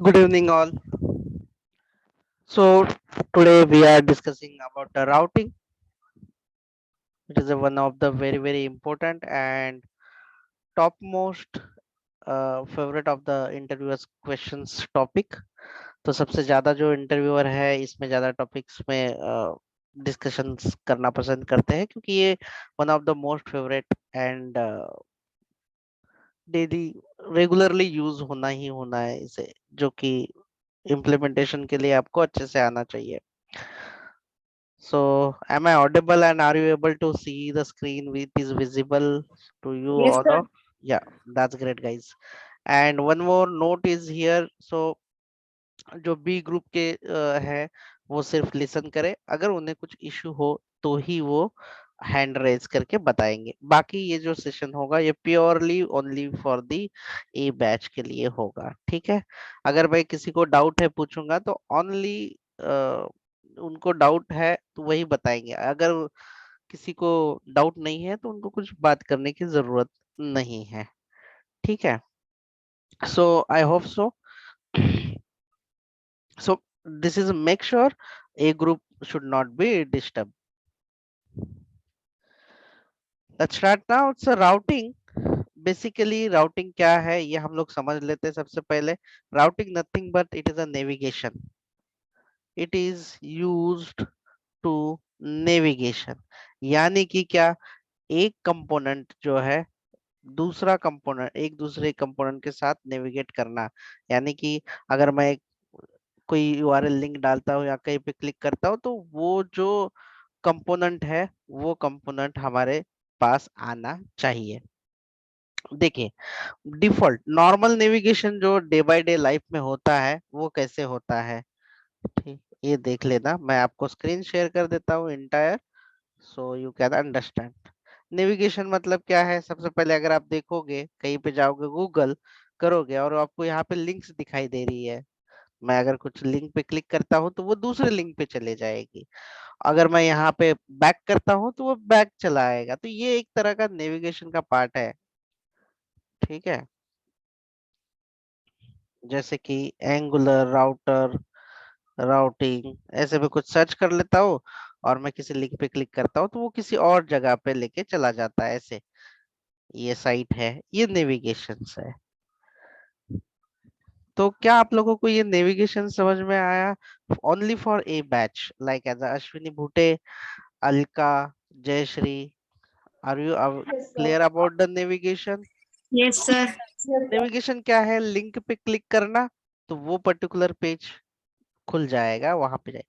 Good evening, all. So today we are discussing about the routing. It is one of the very important and topmost favorite of the interviewers questions topic. तो सबसे ज्यादा जो interviewer है इसमें ज्यादा topics में discussions करना पसंद करते हैं क्योंकि ये one of the most favourite and daily regularly use होना ही होना है इसे जो कि इम्प्लीमेंटेशन के लिए आपको अच्छे से आना चाहिए. So, am I audible and are you able to see the screen which is visible to you Yes, all sir. of? Yeah, that's great, guys. And one more note is here. So, जो B group के है वो सिर्फ listen करे, अगर उन्हें कुछ issue हो तो ही वो हैंड रेज करके बताएंगे. बाकी ये जो सेशन होगा ये purely only for the A batch के लिए होगा. ठीक है. अगर भाई किसी को डाउट है पूछूंगा तो ओनली उनको डाउट है तो वही बताएंगे. अगर किसी को डाउट नहीं है तो उनको कुछ बात करने की जरूरत नहीं है. ठीक है. So I hope so. So this is make sure a group should not be disturbed. Let's start now. It's a routing. Basically routing क्या है ये हम लोग समझ लेते हैं. सबसे पहले routing nothing but it is a navigation. It is used to navigation. यानी कि क्या, एक कंपोनेंट जो है दूसरा कंपोनेंट एक दूसरे कंपोनेंट के साथ नेविगेट करना. यानी कि अगर मैं कोई यूआरएल लिंक डालता हूँ या कहीं पे क्लिक करता हूँ तो वो जो कंपोनेंट है वो कंपोनेंट हमारे पास आना चाहिए. देखिए, डिफॉल्ट नॉर्मल नेविगेशन जो डे बाय डे लाइफ में होता है वो कैसे होता है. ठीक, ये देख लेना. मैं आपको स्क्रीन शेयर कर देता हूँ entire, so you can understand. Navigation मतलब क्या है. सबसे पहले अगर आप देखोगे कहीं पे जाओगे गूगल करोगे और आपको यहाँ पे लिंक्स दिखाई दे रही है. मैं अगर कुछ लिंक पे क्लिक करता हूँ तो वो दूसरे लिंक पे चले जाएगी. अगर मैं यहाँ पे बैक करता हूँ तो वो बैक चला आएगा. तो ये एक तरह का नेविगेशन का पार्ट है. ठीक है. जैसे कि एंगुलर राउटर राउटिंग ऐसे में कुछ सर्च कर लेता हूँ और मैं किसी लिंक पे क्लिक करता हूँ तो वो किसी और जगह पे लेके चला जाता है. ऐसे ये साइट है, ये नेविगेशन है. तो क्या आप लोगों को ये नेविगेशन समझ में आया. Only for A batch like edge Ashwini Bhute, Alka, Jayashree. Are you Yes, sir. Clear about the navigation. Yes, sir. Navigation क्या है. लिंक पे क्लिक करना तो वो पर्टिकुलर पेज खुल जाएगा, वहां पे जाए.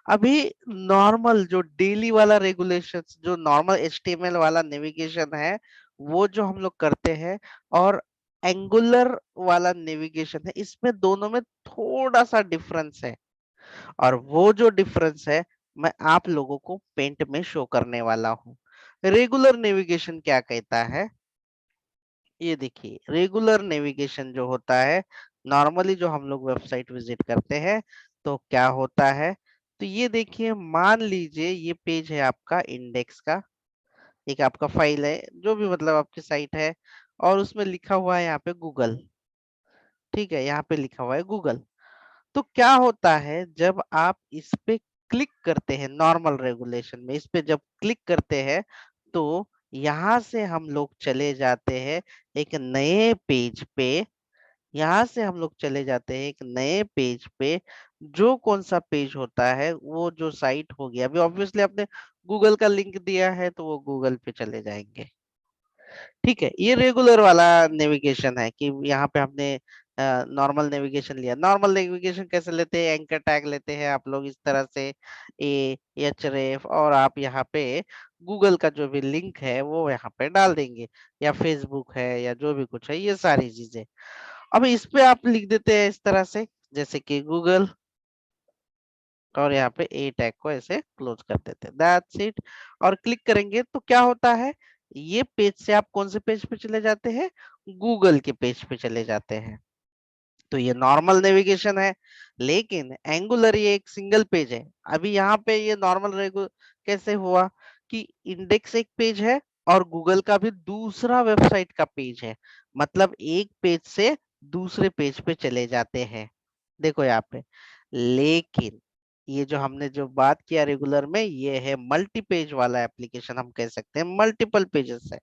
अभी नॉर्मल जो डेली वाला रेगुलेशन जो नॉर्मल एचटीएमएल वाला नेविगेशन है वो जो हम लोग करते हैं और एंगुलर वाला नेविगेशन है, इसमें दोनों में थोड़ा सा डिफरेंस है. और वो जो डिफरेंस है मैं आप लोगों को पेंट में शो करने वाला हूँ. रेगुलर नेविगेशन क्या कहता है ये देखिए. रेगुलर नेविगेशन जो होता है, नॉर्मली जो हम लोग वेबसाइट विजिट करते हैं तो क्या होता है. तो ये देखिए, मान लीजिए ये पेज है आपका इंडेक्स का. एक आपका फाइल है जो भी मतलब आपकी साइट है और उसमें लिखा हुआ है यहाँ पे गूगल. ठीक है, यहाँ पे लिखा हुआ है गूगल. तो क्या होता है जब आप इस पे क्लिक करते हैं नॉर्मल रेगुलेशन में, इस पे जब क्लिक करते हैं तो यहाँ से हम लोग चले जाते हैं एक नए पेज पे. यहाँ से हम लोग चले जाते हैं एक नए पेज पे. जो कौन सा पेज होता है वो जो साइट होगी, अभी ऑब्वियसली आपने गूगल का लिंक दिया है तो वो गूगल पे चले जाएंगे. ठीक है. ये रेगुलर वाला नेविगेशन है कि यहाँ पे हमने नॉर्मल नेविगेशन लिया. नॉर्मल नेविगेशन कैसे लेते हैं, एंकर टैग लेते हैं आप लोग इस तरह से ए एच रेफ और आप यहाँ पे गूगल का जो भी लिंक है वो यहाँ पे डाल देंगे, या फेसबुक है या जो भी कुछ है ये सारी चीजें. अब इस पे आप लिख देते हैं इस तरह से जैसे कि गूगल और यहाँ पे ए टैग को ऐसे क्लोज कर देते हैं. That's it. और क्लिक करेंगे तो क्या होता है, ये पेज से आप कौन से पेज पे चले जाते हैं, गूगल के पेज पे चले जाते हैं. तो ये नॉर्मल नेविगेशन है. लेकिन एंगुलर ये एक सिंगल पेज है. अभी यहाँ पे ये नॉर्मल रेगु कैसे हुआ कि इंडेक्स एक पेज है और गूगल का भी दूसरा वेबसाइट का पेज है. मतलब एक पेज से दूसरे पेज पे चले जाते हैं. देखो यहाँ पे, लेकिन ये जो हमने जो बात किया रेगुलर में, ये है मल्टी पेज वाला एप्लीकेशन, हम कह सकते हैं मल्टीपल पेजेस है।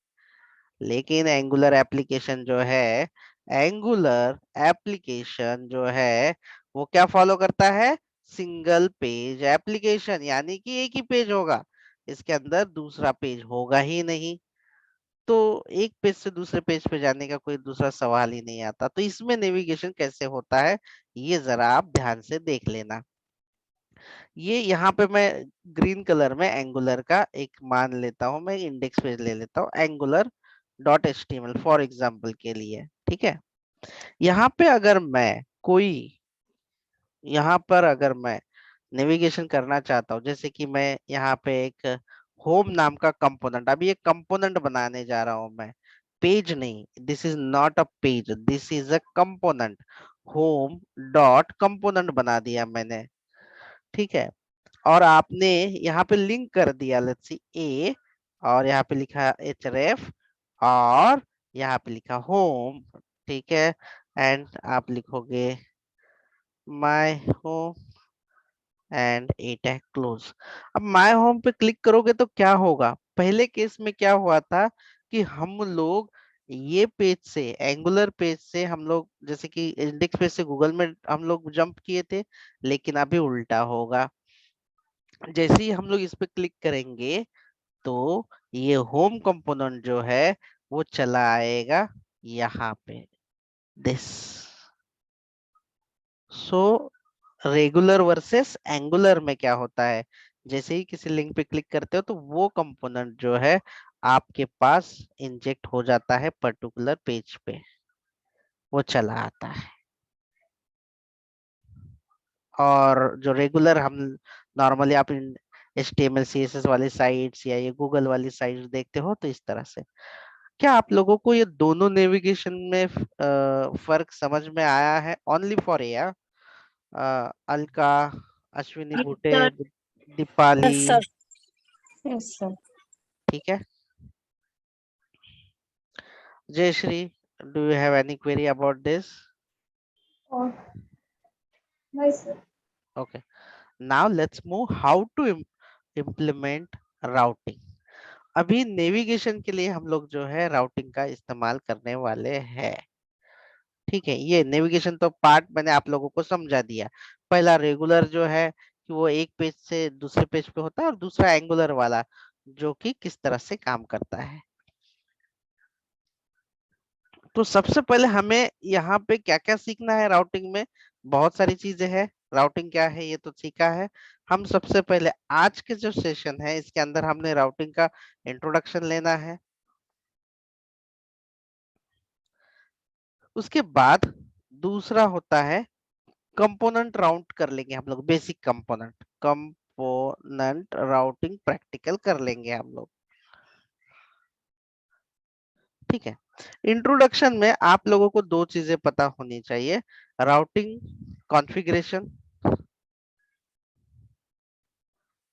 लेकिन एंगुलर एप्लीकेशन जो है, एंगुलर एप्लीकेशन जो है वो क्या फॉलो करता है, सिंगल पेज एप्लीकेशन, यानी कि एक ही पेज होगा, इसके अंदर दूसरा पेज होगा ही नहीं। तो एक पेज से दूसरे पेज पे जाने का कोई दूसरा सवाल ही नहीं आता। तो इसमें नेविगेशन कैसे होता है, ये जरा आप ध्यान से देख लेना। ये यहाँ पे मैं ग्रीन कलर में एंगुलर का एक मान लेता हूँ, मैं इंडेक्स पेज ले लेता हूँ angular dot H T M L for example के लिए, ठीक है। यहाँ पे अगर मैं कोई, यहाँ पर अगर मैं नेविगेशन करना चाहता हूँ, जैसे कि मैं यहाँ पे एक होम नाम का कंपोनेंट, अभी एक कंपोनेंट बनाने जा रहा हूँ मैं, पेज नहीं, this is not a page, this is a component, home dot component बना दिया मैंने, ठीक है। और आपने यहाँ पे लिंक कर दिया, लेट्स सी ए, और यहाँ पे लिखा href, और यहाँ पे लिखा होम, ठीक है। एंड आप लिखोगे my home and A tag close. अब माय होम पे क्लिक करोगे तो क्या होगा, पहले केस में क्या हुआ था कि हम लोग ये पेज से, एंगुलर पेज से हम लोग जैसे कि इंडेक्स पेज से गूगल में हम लोग जंप किए थे, लेकिन अभी उल्टा होगा। जैसे ही हम लोग इस पे क्लिक करेंगे तो ये होम कंपोनेंट जो है वो चला आएगा यहाँ पे, this. So regular versus angular में क्या होता है, जैसे ही किसी लिंक पे क्लिक करते हो तो वो कंपोनेंट जो है आपके पास इंजेक्ट हो जाता है पर्टिकुलर पेज पे, वो चला आता है। और जो रेगुलर हम नॉर्मली आप HTML CSS वाली साइट्स या ये गूगल वाली साइट्स देखते हो, तो इस तरह से। क्या आप लोगों को ये दोनों नेविगेशन में फर्क समझ में आया है, only for A? Alka, Ashwini Bhute, sir, Deepali, yes sir, yes sir. ठीक है। Jayashree, do you have any query about this? और नहीं sir. Okay, now let's move how to implement routing. अभी नेविगेशन के लिए हम लोग जो है राउटिंग का इस्तेमाल करने वाले हैं, ठीक है। ये नेविगेशन तो पार्ट मैंने आप लोगों को समझा दिया। पहला रेगुलर जो है कि वो एक पेज से दूसरे पेज पे होता है, और दूसरा एंगुलर वाला जो कि किस तरह से काम करता है। तो सबसे पहले हमें यहाँ पे क्या क्या सीखना है राउटिंग में, बहुत सारी चीजें हैं। राउटिंग क्या है ये तो सीखा है। हम सबसे पहले आज के जो सेशन है इसके अंदर हमने राउटिंग का इंट्रोडक्शन लेना है। उसके बाद दूसरा होता है कंपोनेंट राउट कर लेंगे हम लोग, बेसिक कंपोनेंट राउटिंग प्रैक्टिकल कर लेंगे हम लोग, ठीक है। इंट्रोडक्शन में आप लोगों को दो चीजें पता होनी चाहिए, routing configuration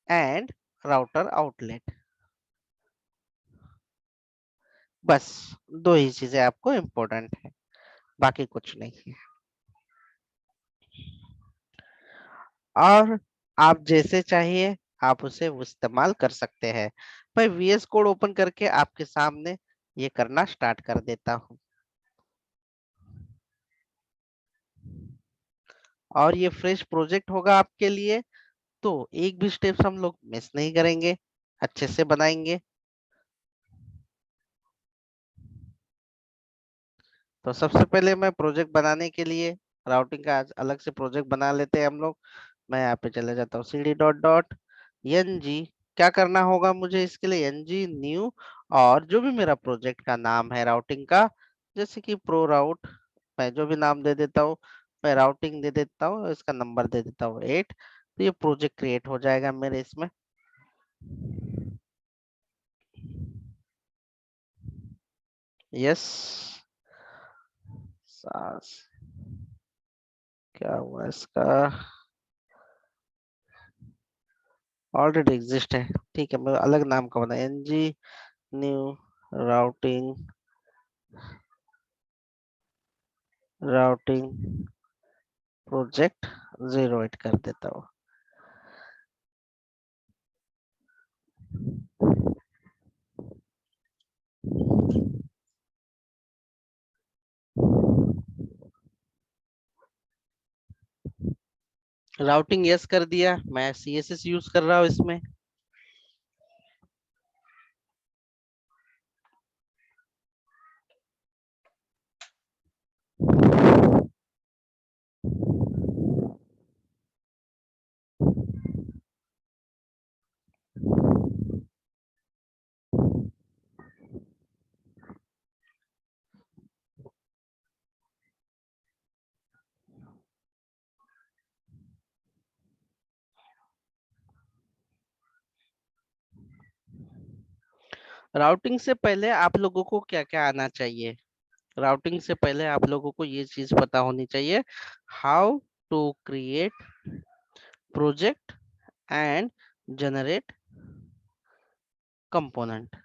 and router outlet, बस दो ही चीजें आपको इम्पोर्टेंट है, बाकी कुछ नहीं है। और आप जैसे चाहिए आप उसे इस्तेमाल कर सकते हैं। मैं VS कोड ओपन करके आपके सामने ये करना स्टार्ट कर देता हूँ, और ये फ्रेश प्रोजेक्ट होगा आपके लिए। तो एक भी स्टेप्स हम लोग मिस नहीं करेंगे, अच्छे से बनाएंगे। तो सबसे पहले मैं प्रोजेक्ट बनाने के लिए राउटिंग का आज अलग से प्रोजेक्ट बना लेते हैं हम लोग। मैं यहाँ पे चले जाता हूँ cd डॉट डॉट ng। क्या करना होगा मुझे इसके लिए, ng न्यू, और जो भी मेरा प्रोजेक्ट का नाम है राउटिंग का, जैसे कि प्रो राउट, मैं जो भी नाम दे देता हूँ, मैं राउटिंग दे देता हूँ, इसका नंबर दे देता हूँ 8। तो ये प्रोजेक्ट क्रिएट हो जाएगा मेरे इसमें। यस, सास, क्या हुआ इसका, ऑलरेडी एग्जिस्ट है, ठीक है। मैं अलग नाम का बना, ng new routing, routing project 08 कर देता हूँ। राउटिंग यस कर दिया, मैं CSS यूज कर रहा हूँ इसमें। राउटिंग से पहले आप लोगों को क्या क्या आना चाहिए? राउटिंग से पहले आप लोगों को ये चीज पता होनी चाहिए, how to create project and generate component.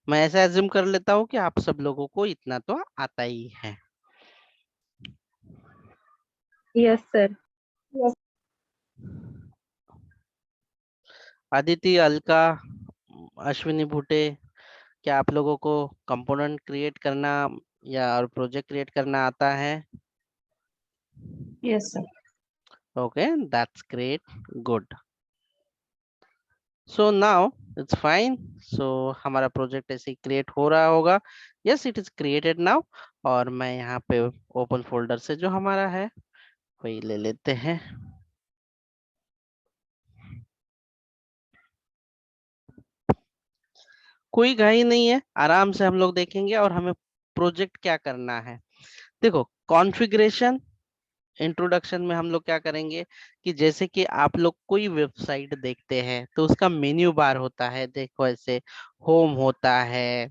मैं ऐसा एज्यूम कर लेता हूँ कि आप सब लोगों को इतना तो आता ही है। Yes, sir. Yes. Aditi, Alka, Ashwini भूटे, क्या आप लोगों को कंपोनेंट क्रिएट करना या और प्रोजेक्ट क्रिएट करना आता है? Yes, sir. Okay, that's great, good. So now it's fine. So हमारा प्रोजेक्ट ऐसे ही क्रिएट हो रहा होगा। Yes, it is created now. और मैं यहाँ पे ओपन फोल्डर से जो हमारा है वही ले लेते हैं। कोई घाई नहीं है, आराम से हम लोग देखेंगे। और हमें प्रोजेक्ट क्या करना है, देखो, कॉन्फ़िगरेशन इंट्रोडक्शन में हम लोग क्या करेंगे कि जैसे कि आप लोग कोई वेबसाइट देखते हैं तो उसका मेन्यू बार होता है, देखो ऐसे, होम होता है,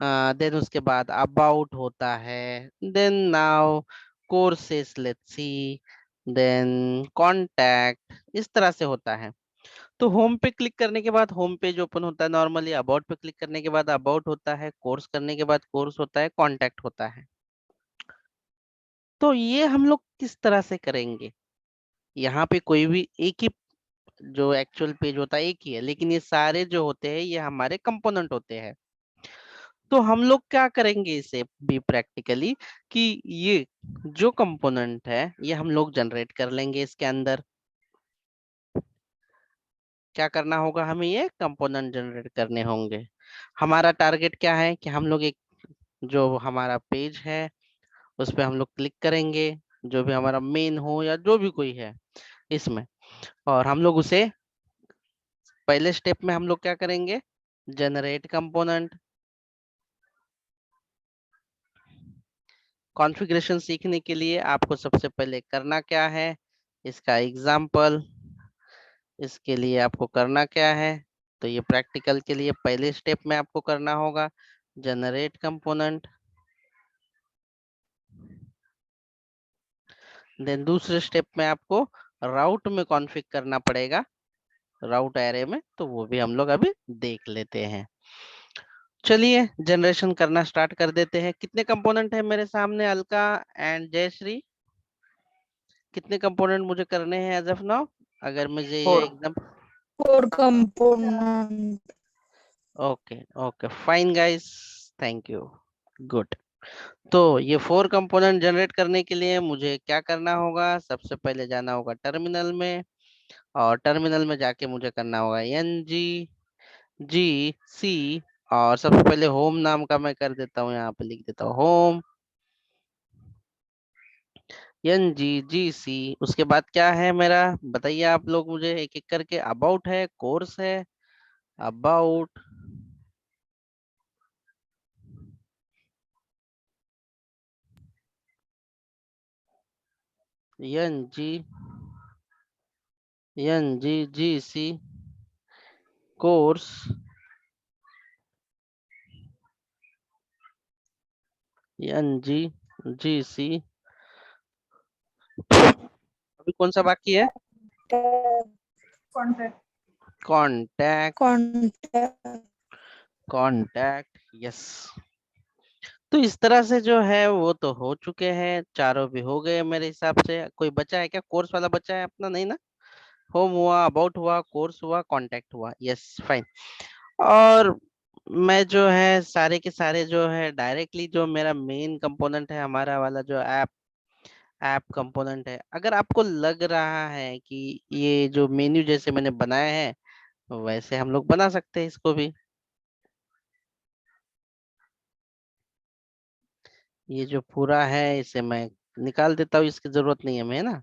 देन उसके बाद अबाउट होता है, then now, courses, let's see, then contact, इस तरह से होता है। तो होम पे क्लिक करने के बाद होम पेज ओपन होता है नॉर्मली, अबाउट पे क्लिक करने के बाद अबाउट होता है, कोर्स करने के बाद कोर्स होता है, कांटेक्ट होता है। तो ये हम लोग किस तरह से करेंगे? यहाँ पे कोई भी एक ही जो एक्चुअल पेज होता है एक ही है, लेकिन ये सारे जो होते हैं ये हमारे कंपोनेंट होते हैं। तो हम लोग क्या करेंगे इसे भी प्रैक्टिकली, कि ये जो कंपोनेंट है ये हम लोग जनरेट कर लेंगे इसके अंदर। क्या करना होगा हमें? ये कंपोनेंट जनरेट करने होंगे। हमारा टारगेट क्या है कि हम लोग एक जो हमारा पेज है उस पे हम लोग क्लिक करेंगे, जो भी हमारा मेन हो या जो भी कोई है इसमें, और हम लोग उसे पहले स्टेप में हम लोग क्या करेंगे, जनरेट कंपोनेंट। कॉन्फ़िगरेशन सीखने के लिए आपको सबसे पहले करना क्या है, इसका एग्जाम्पल, इसके लिए आपको करना क्या है, तो ये प्रैक्टिकल के लिए पहले स्टेप में आपको करना होगा जनरेट कंपोनेंट। देन दूसरे स्टेप में आपको राउट में कॉन्फ़िग करना पड़ेगा, राउट एरे में, तो वो भी हम लोग अभी देख लेते हैं। चलिए जनरेशन करना स्टार्ट कर देते हैं। कितने कंपोनेंट है मेरे सामने, अलका एंड जयश्री? कितने कंपोनेंट मुझे करने हैं एज ऑफ नाउ, अगर मुझे ये एकदम? 4 component. Okay okay, fine guys, thank you, good. तो ये 4 कंपोनेंट जनरेट करने के लिए मुझे क्या करना होगा? सबसे पहले जाना होगा टर्मिनल में, और टर्मिनल में जाके मुझे करना होगा NGGC, और सबसे पहले होम नाम का मैं कर देता हूँ, यहाँ पे लिख देता हूँ होम NGGC। उसके बाद क्या है मेरा, बताइए आप लोग मुझे एक एक करके। अबाउट है, कोर्स है, अबाउट, NGGC, कोर्स, NGGC। अभी कौन सा बाकी है? Contact. Contact, Contact. Contact, yes. तो इस तरह से जो है वो तो हो चुके हैं, चारों भी हो गए मेरे हिसाब से। कोई बचा है क्या? कोर्स वाला बचा है अपना? नहीं ना? होम हुआ, अबाउट हुआ, कोर्स हुआ, कांटेक्ट हुआ, यस फाइन। और मैं जो है सारे के सारे जो है डायरेक्टली जो मेरा मेन कंपोनेंट है, हमारा वाला जो ऐप ऐप कंपोनेंट है, अगर आपको लग रहा है कि ये जो मेन्यू जैसे मैंने बनाया है वैसे हम लोग बना सकते हैं इसको भी। ये जो पूरा है इसे मैं निकाल देता हूँ, इसकी जरूरत नहीं है हमें, है ना?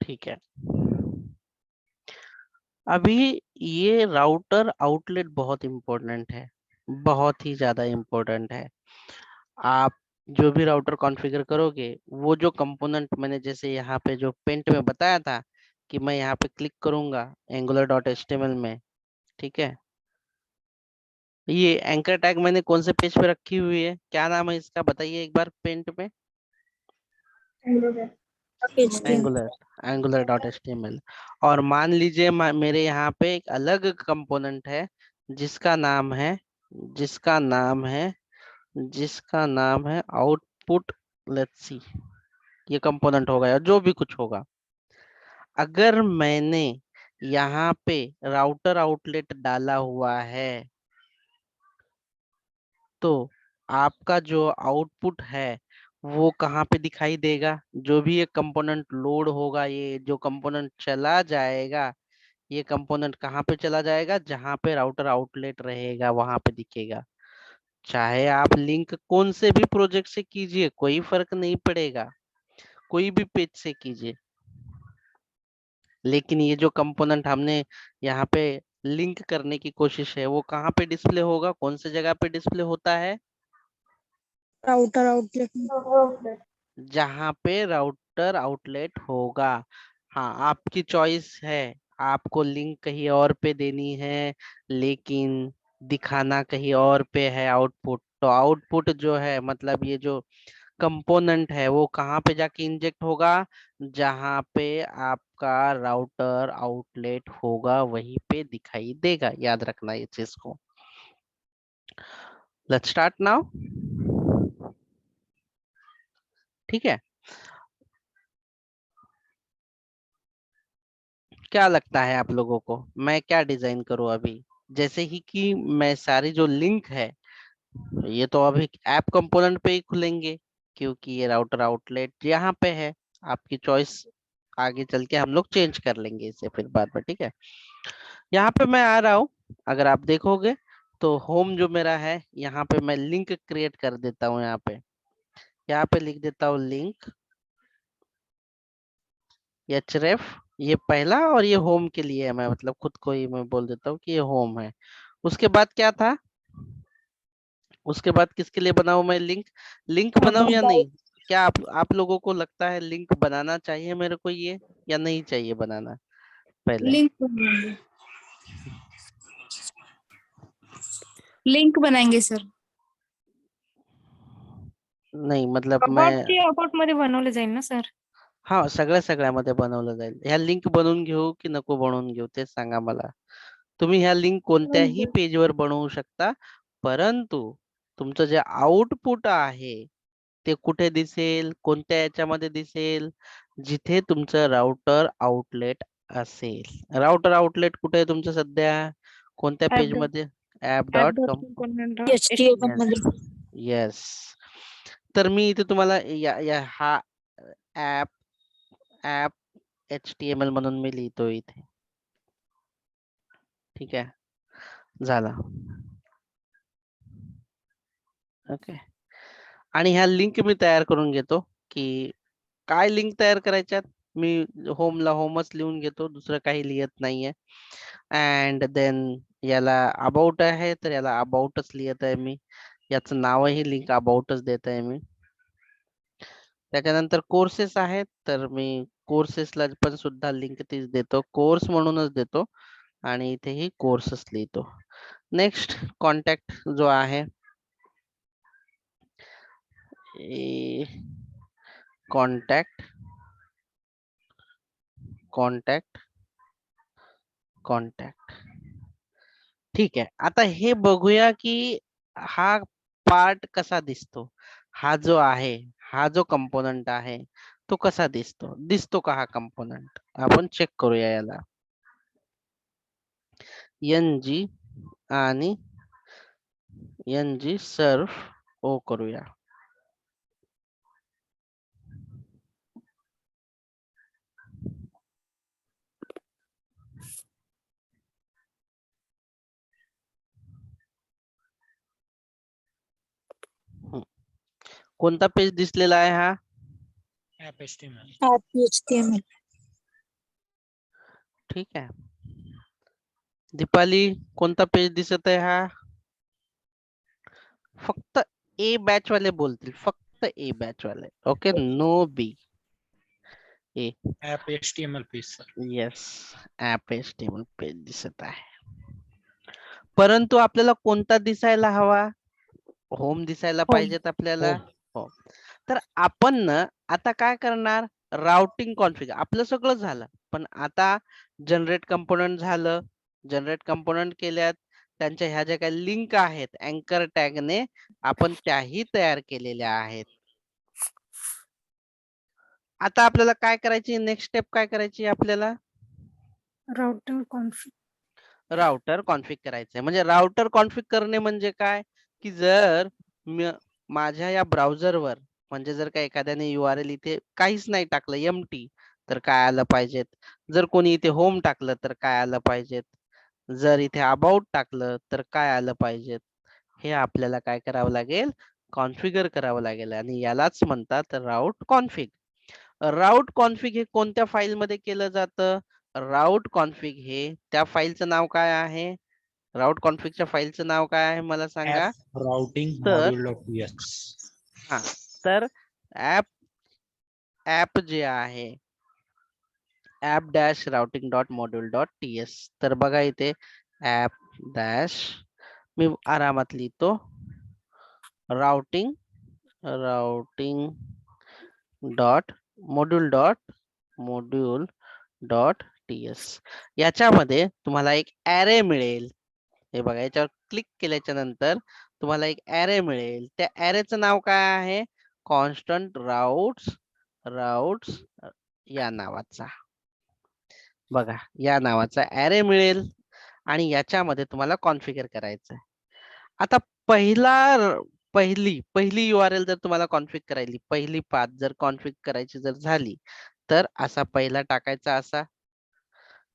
ठीक है। अभी ये राउटर आउटलेट बहुत इम्पोर्टेंट है, बहुत ही ज्यादा इम्पोर्टेंट है। आप जो भी राउटर कॉन्फ़िगर करोगे, वो जो कंपोनेंट मैंने जैसे यहाँ पे जो पेंट में बताया था कि मैं यहाँ पे क्लिक करूंगा angular.html में, ठीक है? ये एंकर टैग मैंने कौन से पेज पे रखी हुई है, क्या नाम है इसका बताइए एक बार पेंट में? Angular, angular.html। और मान लीजिए मेरे यहाँ पे एक अलग कंपोनेंट है जिसका नाम है जिसका नाम है जिसका नाम है आउटपुट। लेट्स सी, ये कंपोनेंट होगा या जो भी कुछ होगा। अगर मैंने यहाँ पे राउटर आउटलेट डाला हुआ है तो आपका जो आउटपुट है वो कहाँ पे दिखाई देगा? जो भी ये कंपोनेंट लोड होगा, ये जो कंपोनेंट चला जाएगा, ये कंपोनेंट कहाँ पे चला जाएगा? जहाँ पे राउटर आउटलेट रहेगा वहां पे दिखेगा। चाहे आप लिंक कौन से भी प्रोजेक्ट से कीजिए, कोई फर्क नहीं पड़ेगा, कोई भी पेज से कीजिए, लेकिन ये जो कंपोनेंट हमने यहाँ पे लिंक करने की कोशिश है वो कहाँ पे डिस्प्ले होगा? कौन से जगह पे डिस्प्ले होता है? Router outlet. जहाँ पे राउटर आउटलेट होगा। हाँ, आपकी चॉइस है, आपको लिंक कहीं और पे देनी है लेकिन दिखाना कहीं और पे है आउटपुट। तो आउटपुट जो है मतलब ये जो कंपोनेंट है वो कहाँ पे जाके इंजेक्ट होगा? जहाँ पे आपका राउटर आउटलेट होगा वहीं पे दिखाई देगा। याद रखना ये चीज को। Let's start now. ठीक है, क्या लगता है आप लोगों को मैं क्या डिजाइन करूं अभी? जैसे ही कि मैं सारी जो लिंक है, ये तो अभी ऐप कंपोनेंट पे ही खुलेंगे क्योंकि ये राउटर आउटलेट यहाँ पे है। आपकी चॉइस, आगे चल के हम लोग चेंज कर लेंगे इसे फिर बाद में, ठीक है? यहाँ पे मैं आ रहा हूँ, अगर आप देखोगे तो होम जो मेरा है यहाँ पे मैं लिंक क्रिएट कर देता हूँ। यहाँ पे लिख देता हूँ लिंक href। ये पहला, और ये होम के लिए है, मैं मतलब खुद को ही मैं बोल देता हूँ कि ये होम है। उसके बाद क्या था? उसके बाद किसके लिए बनाऊं मैं लिंक? लिंक बनाऊं या नहीं? क्या आप लोगों को लगता है लिंक बनाना चाहिए मेरे को ये, या नहीं चाहिए बनाना? पहले लिंक बनाएंगे, लिंक बनाएंगे सर। नहीं मतलब मैं, अबाउट मध्ये बनवलं जाईल ना सर? हा सगळ्यामध्ये बनवलं जाईल। ह्या लिंक बनवून घेऊ की नको बनवून घेऊ ते सांगा मला। तुम्ही ह्या लिंक कोणत्याही पेजवर बनवू शकता, परंतु तुमचं जे आउटपुट आहे ते कुठे दिसेल? कोणत्या याच्यामध्ये दिसेल? जिथे तुमचं राउटर आउटलेट असेल। राउटर आउटलेट कुठे आहे तुमचं सध्या? कोणत्या पेज मध्ये? App dot com. HTML yes, मध्ये। येस। तर मी इथे तुम्हाला हा ऍप ऍप HTML म्हणून मी लिहितो इथे, ठीक आहे? झाला, ओके। आणि ह्या लिंक मी तयार करून घेतो की काय लिंक तयार करायच्यात। मी होमला होमच लिहून घेतो, दुसरं काही लिहत नाहीये। अँड देन याला अबाउट आहे तर याला अबाउटच लिहत आहे मी, याचं नावही लिंक अबाउटच देत आहे मी। त्याच्यानंतर कोर्सेस आहेत तर मी कोर्सेसला पण सुद्धा लिंक तीच देतो, कोर्स म्हणूनच देतो आणि इथेही कोर्सच लिहितो। नेक्स्ट कॉन्टॅक्ट जो आहे कॉन्टॅक्ट कॉन्टॅक्ट कॉन्टॅक्ट. ठीक आहे. आता हे बघूया की हा पार्ट कसा दिसतो. हा जो आहे, हा जो कंपोनंट आहे तो कसा दिसतो. दिसतो का हा कंपोनंट? आपण चेक करूया याला. NG आणि NG सर्व ओ करूया. कोणता पेज दिसलेला आहे हा? App HTML. HTML. ठीक आहे. दीपाली, कोणता पेज दिसत आहे हा? फक्त ए बॅच वाले बोलतील, फक्त ए बॅच वाले. Okay, no B. A, app HTML page sir. Yes, app HTML page दिसत आहे. परंतु आपल्याला कोणता दिसायला हवा? होम दिसायला Home. पाहिजेत आपल्याला. हो. तर आपण ना आता काय करणार? राउटिंग कॉन्फिगर आपलं सगळं झालं, पण आता जनरेट कंपोनंट झालं. जनरेट कंपोनंट केल्यात, त्यांच्या ह्या ज्या काही लिंक आहेत अँकर टॅगने आपण त्याही तयार केलेल्या आहेत. आता आपल्याला काय करायची? नेक्स्ट स्टेप काय करायची आपल्याला? Router config. राउटर कॉन्फिग करायचंय. म्हणजे राउटर कॉन्फिग करणे म्हणजे काय? की जर माझ्या या ब्राउझरवर म्हणजे जर का एखाद्याने URL इथे काहीच नाही टाकलं, एम्प्टी, तर काय आलं पाहिजेत. जर कोणी इथे होम टाकलं तर काय आलं पाहिजेत. जर इथे अबाउट टाकलं तर काय आलं पाहिजेत. हे आपल्याला काय करावं लागेल? कॉन्फिगर करावं लागेल. आणि यालाच म्हणतात राउट कॉन्फिग. राउट कॉन्फिग हे कोणत्या फाईल मध्ये केलं जातं? राउट कॉन्फिग हे त्या फाईलचं नाव काय आहे? राउट कॉन्फिगच्या फाईलचं नाव काय आहे मला सांगा. ऍप राउटिंग तर module.ts. हा, तर ऍप ऍप जे आहे app dash routing dot module dot TS. तर बघा इथे ऍप डॅश, मी आरामात लिहितो, routing routing dot module dot TS. याच्यामध्ये तुम्हाला एक ऍरे मिळेल. हे बघा, याच्यावर क्लिक केल्याच्या नंतर तुम्हाला एक ऍरे मिळेल. त्या ऍरेचं नाव काय आहे? कॉन्स्टंट राउट्स या नावाचा. बघा, या नावाचा ऍरे मिळेल आणि याच्यामध्ये तुम्हाला कॉन्फिगर करायचं आहे. आता पहिली URL जर तुम्हाला कॉन्फिग करायची, पहिली पाथ जर कॉन्फिग करायची जर झाली, तर असा पहिला टाकायचा असा.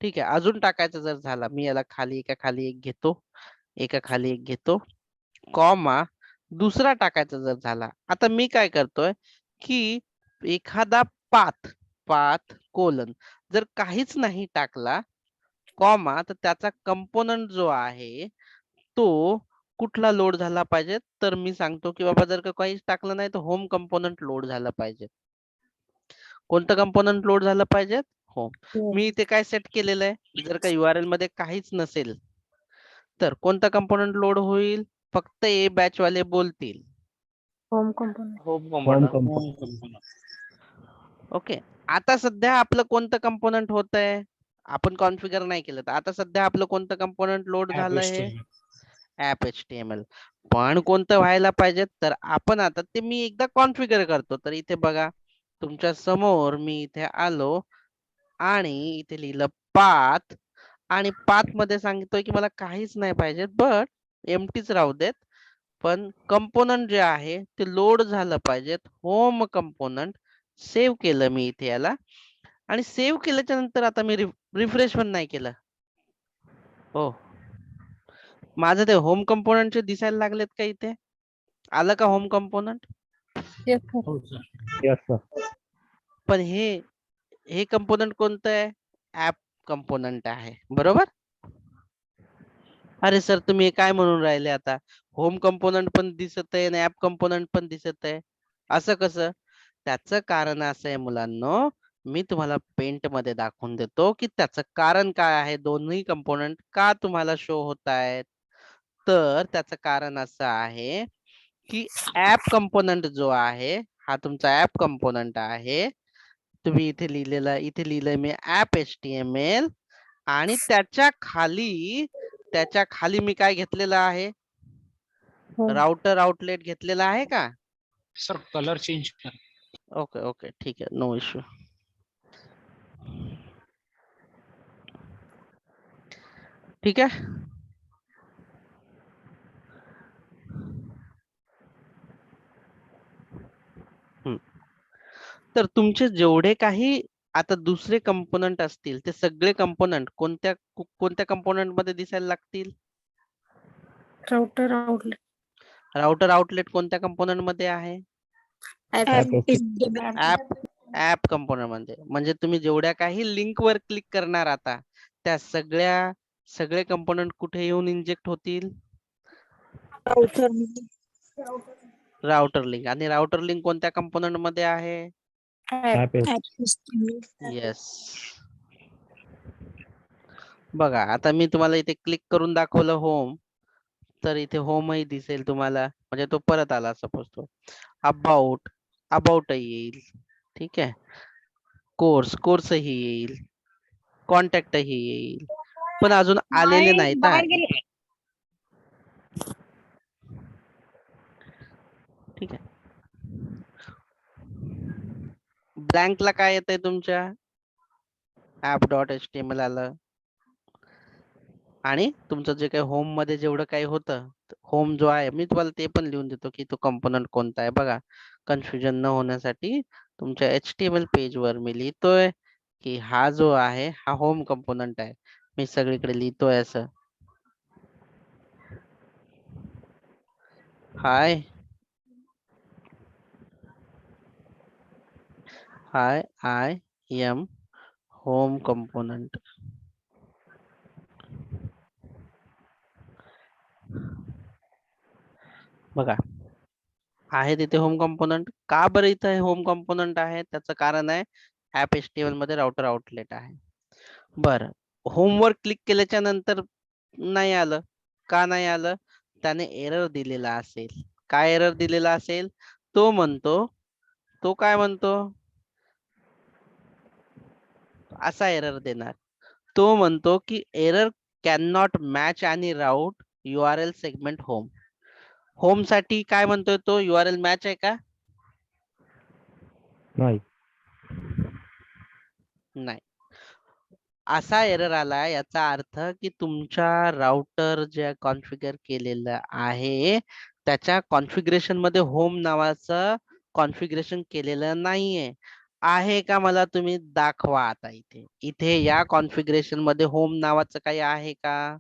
ठीक आहे. अजून टाकायचा जर झाला, मी याला खाली एका खाली एक घेतो, एका खाली एक घेतो, कॉमा. दुसरा टाकायचा जर झाला, आता मी काय करतोय की एखादा पाथ कोलन जर काहीच नाही टाकला, कॉमा, तर त्याचा कंपोनंट जो आहे तो कुठला लोड झाला पाहिजे. तर मी सांगतो की बाबा जर का काहीच टाकलं नाही तर होम कंपोनंट लोड झाला पाहिजे. कोणतं कंपोनंट लोड झालं पाहिजे? होम. मी इथे काय सेट केलेलं आहे? जर का URL मध्ये काहीच नसेल तर कोणता कंपोनंट लोड होईल? फक्त ए बॅच वाले बोलतील Home component. Home Home component. component. Okay. आता सध्या आपलं कोणतं कंपोनंट होत आहे? आपण कॉन्फिगर नाही केलं तर आता सध्या आपलं कोणतं कंपोनंट लोड ऍप झालं हे? HTML. App HTML. पण कोणतं व्हायला पाहिजे? तर आपण आता ते मी एकदा कॉन्फिगर करतो. तर इथे बघा, तुमच्या समोर मी इथे आलो आणि इथे लिहिलं पाथ, आणि पाथ मध्ये सांगितलं की मला काहीच नाही पाहिजे, बट एम्प्टीच राहू देत. पण कंपोनंट जे आहे ते लोड झालं पाहिजेत. होम कंपोनंट सेव्ह केलं मी इथे याला, आणि सेव्ह केल्याच्या नंतर आता मी रिफ्रेश पण नाही केलं. हो, माझं ते होम कंपोनंटचे दिसायला लागलेत का? इथे आलं का होम कंपोनंट? Yes, sir. हो सर. Yes, sir. पण हे कंपोनंट कोणतं आहे? ऍप कंपोनंट आहे, बरोबर? अरे सर, तुम्ही हे काय म्हणून राहिले? आता होम कंपोनंट पण दिसत आहे आणि ऍप कंपोनंट पण दिसत आहे, असं कसं? त्याचं कारण असं आहे मुलांनो, मी तुम्हाला पेंट मध्ये दाखवून देतो की त्याचं कारण काय आहे. दोन्ही कंपोनंट का तुम्हाला शो होत आहेत? तर त्याचं कारण असं आहे की ऍप कंपोनंट जो आहे हा तुमचा ऍप कंपोनंट आहे. तुम्ही इथे लिहिलंय मी ऍप HTML आणि त्याच्या खाली मी काय घेतलेलं आहे? Home. राउटर आउटलेट घेतलेला आहे का? सर कलर चेंज कर. ओके ओके ठीक आहे, नो इश्यू. ठीक आहे. तर तुमचे जेवढे काही आता दुसरे कंपोनंट असतील ते सगळे कंपोनंट कोणत्या कंपोनंट मध्ये दिसायला लागतील? Router outlet. राउटर आउटलेट कोणत्या कंपोनंट मध्ये आहे? App is ऍप कंपोनंट मध्ये. म्हणजे तुम्ही जेवढ्या काही लिंक वर क्लिक करणार आता त्या सगळे कंपोनंट कुठे येऊन इंजेक्ट होतील? router. Router link. आणि राउटर लिंक कोणत्या कंपोनंट मध्ये आहे? App is yes. बघा आता मी तुम्हाला इथे क्लिक करून दाखवलं होम, तर इथे होमही दिसेल तुम्हाला. म्हणजे तो परत आला सपोज तो. अबाउट येईल. ठीक आहे. कोर्सही येईल. कॉन्टॅक्टही येईल. पण अजून आलेले नाहीत ना. ठीक आहे. ब्लँकला काय येतंय तुमच्या? app.html आलं. आणि तुमचं जे काही होम मध्ये जेवढं काही होतं, होम जो आहे मी तुम्हाला ते पण लिहून देतो की तो कंपोनंट कोणता आहे. बघा कन्फ्युजन न होण्यासाठी तुमच्या HTML पेज वर मी लिहितोय की हा जो आहे हा होम कंपोनंट आहे. मी सगळीकडे लिहितोय असं. हाय आय एम होम कंपोनंट. बघा आहे तिथे होम कंपोनंट. का बरं इथं होम कंपोनंट आहे? त्याचं कारण आहे ऍप HTML मध्ये राउटर आउटलेट आहे. बरं, होमवर क्लिक केल्याच्या नंतर नाही आलं. का नाही आलं? त्याने एरर दिलेला असेल. काय एरर दिलेला असेल? तो काय म्हणतो? असा एरर देणार. तो म्हणतो की एरर कॅन नॉट मॅच आणि route URL segment home. Home साठी काय म्हणतोय तो? URL मॅच आहे का? नाही. नाही. असा एरर आला याचा अर्थ की तुमच्या राउटर जे कॉन्फिगर केलेलं आहे त्याच्या कॉन्फिगरेशन मध्ये होम नावाचं कॉन्फिगरेशन केलेलं नाहीये. आहे का? मला तुम्ही दाखवा आता इथे या कॉन्फिगरेशन मध्ये होम नावाचं काही आहे का?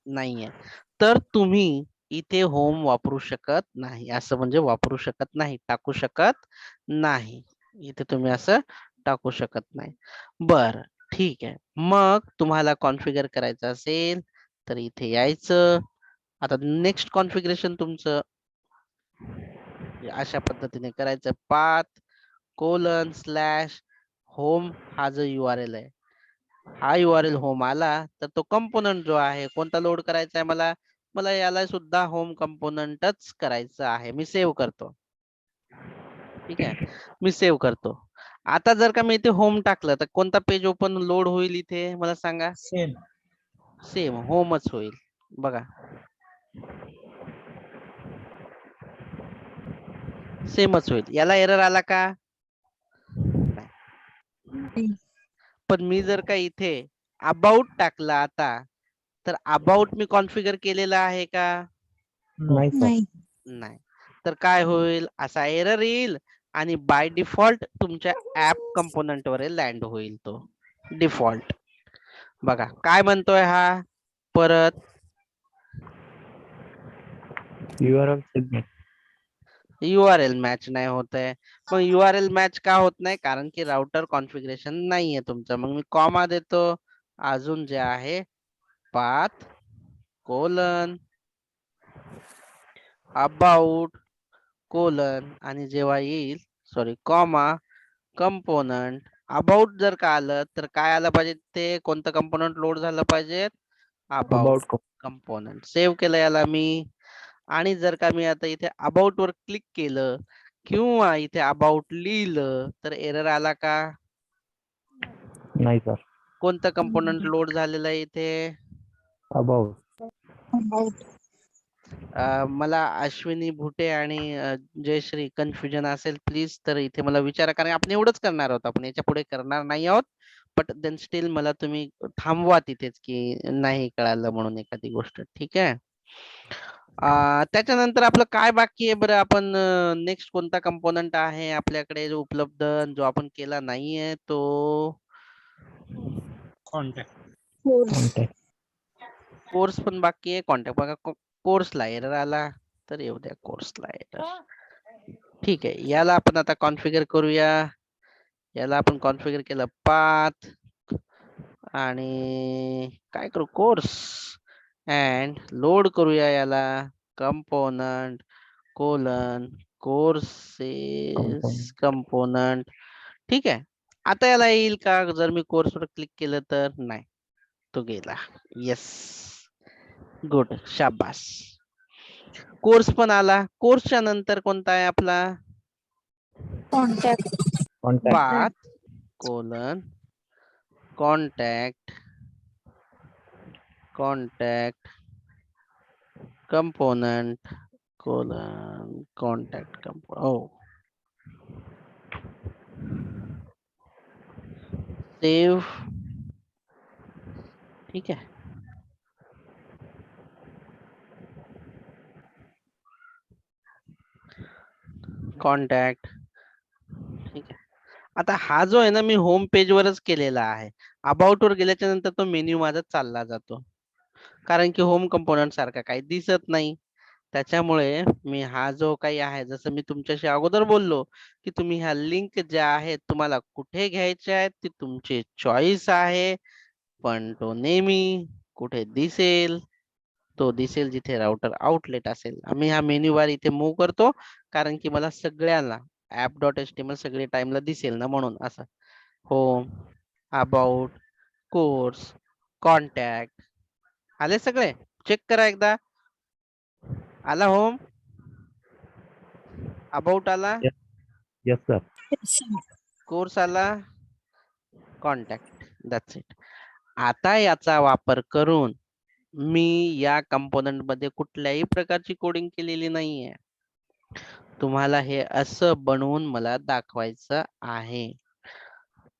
नाहीये. तर तुम्ही इथे होम वापरू शकत नाही. असं म्हणजे वापरू शकत नाही, टाकू शकत नाही. इथे तुम्ही असं टाकू शकत नाही. बर ठीक आहे. मग तुम्हाला कॉन्फिगर करायचं असेल तर इथे यायचं. आता नेक्स्ट कॉन्फिगरेशन तुमचं अशा पद्धतीने करायचं. path:// होम हा जो URL आहे, हा URL होम आला तर तो कंपोनंट जो आहे कोणता लोड करायचा आहे मला याला सुद्धा होम कंपोनंटच करायचं आहे. मी सेव्ह करतो. ठीक आहे, मी सेव्ह करतो. आता जर का मी इथे होम टाकलं तर कोणता पेज ओपन लोड होईल इथे मला सांगा? सेम होमच होईल. बघा सेमच होईल. याला एरर आला का? पण मी जर का इथे अबाउट टाकला आता तर अबाउट मी कॉन्फिगर केलेलं आहे का? नाही सर. नाही. तर काय होईल? असा एरर येईल आणि बाय डिफॉल्ट तुमच्या ऍप कंपोनंट वर लँड होईल तो डिफॉल्ट. बघा काय म्हणतोय हा परत? URL segment. URL मॅच नाही होत आहे. मग URL मॅच का होत नाही? कारण की राउटर कॉन्फिगरेशन नाहीये तुमचं. मग मी कॉमा देतो. अजून जे आहे पाथ कोलन अबाउट कोलन आणि जेव्हा येईल कॉमा कंपोनंट. अबाउट जर का आलं तर काय आलं पाहिजे? ते कोणतं कंपोनंट लोड झालं पाहिजे? About About component. सेव्ह केलं याला मी. आणि जर का मी आता इथे अबाउट वर क्लिक केलं किंवा इथे अबाउट लिहिलं तर एरर आला का? नाही सर. कोणतं कंपोनंट लोड झालेलं आहे इथे? About. About. मला अश्विनी भुटे आणि जयश्री कन्फ्युजन असेल प्लीज तर इथे मला विचारा, कारण आपण एवढंच करणार आहोत, आपण याच्या पुढे करणार नाही आहोत. बट देन स्टील मला तुम्ही थांबवा तिथेच की नाही कळालं म्हणून एखादी गोष्ट. ठीक आहे. त्याच्यानंतर आपलं काय बाकी आहे बरं? आपण नेक्स्ट कोणता कंपोनंट आहे आपल्याकडे जो उपलब्ध जो आपण केला नाहीये तो? कॉन्टॅक्ट. Course. Contact. कोर्स पण बाकी आहे. कॉन्टॅक्ट बघा, कोर्सला एरर आला तर येऊ द्या कोर्सला एरर. ठीक आहे, याला आपण आता कॉन्फिगर करूया. याला आपण कॉन्फिगर केलं पाथ आणि काय करू कोर्स अँड लोड करूया याला कंपोनंट कोलन कोर्सेस कंपोनंट. ठीक आहे. आता याला येईल का? जर मी कोर्सवर क्लिक केलं तर नाही, तो गेला. येस, गुड, शाबास. कोर्स पण आला. कोर्सच्या नंतर कोणता आहे आपला? Contact. Contact. Path colon contact component colon contact component. Save. ठीक आहे. कॉन्टॅक्ट. ठीक आहे. आता हा जो आहे ना मी होम पेज वरच केलेला आहे. अबाउट वर गेल्याच्या नंतर तो मेन्यू माझा चालला जातो, कारण की होम कंपोनंट सारखा काही दिसत नाही. त्याच्यामुळे मी हा जो काही आहे, जसं मी तुमच्याशी अगोदर बोललो की तुम्ही ह्या लिंक ज्या आहेत तुम्हाला कुठे घ्यायच्या आहेत ती तुमची चॉईस आहे, पण तो नेहमी कुठे दिसेल? तो दिसेल जिथे राउटर आउटलेट असेल. आम्ही हा मेन्यू बार इथे मूव्ह करतो कारण की मला सगळ्यांना app.html सगळे टाइमला दिसेल ना, म्हणून असं. होम, अबाउट, कोर्स, कॉन्टॅक्ट आले सगळे. चेक करा एकदा. आला होम, अबाउट आला, Yes, sir. कोर्स आला, कॉन्टॅक्ट. That's it. आता याचा वापर करून मी या कंपोनंट मध्ये कुठल्याही प्रकारची कोडिंग केलेली नाहीये. तुम्हाला हे असं बनवून मला दाखवायचं आहे.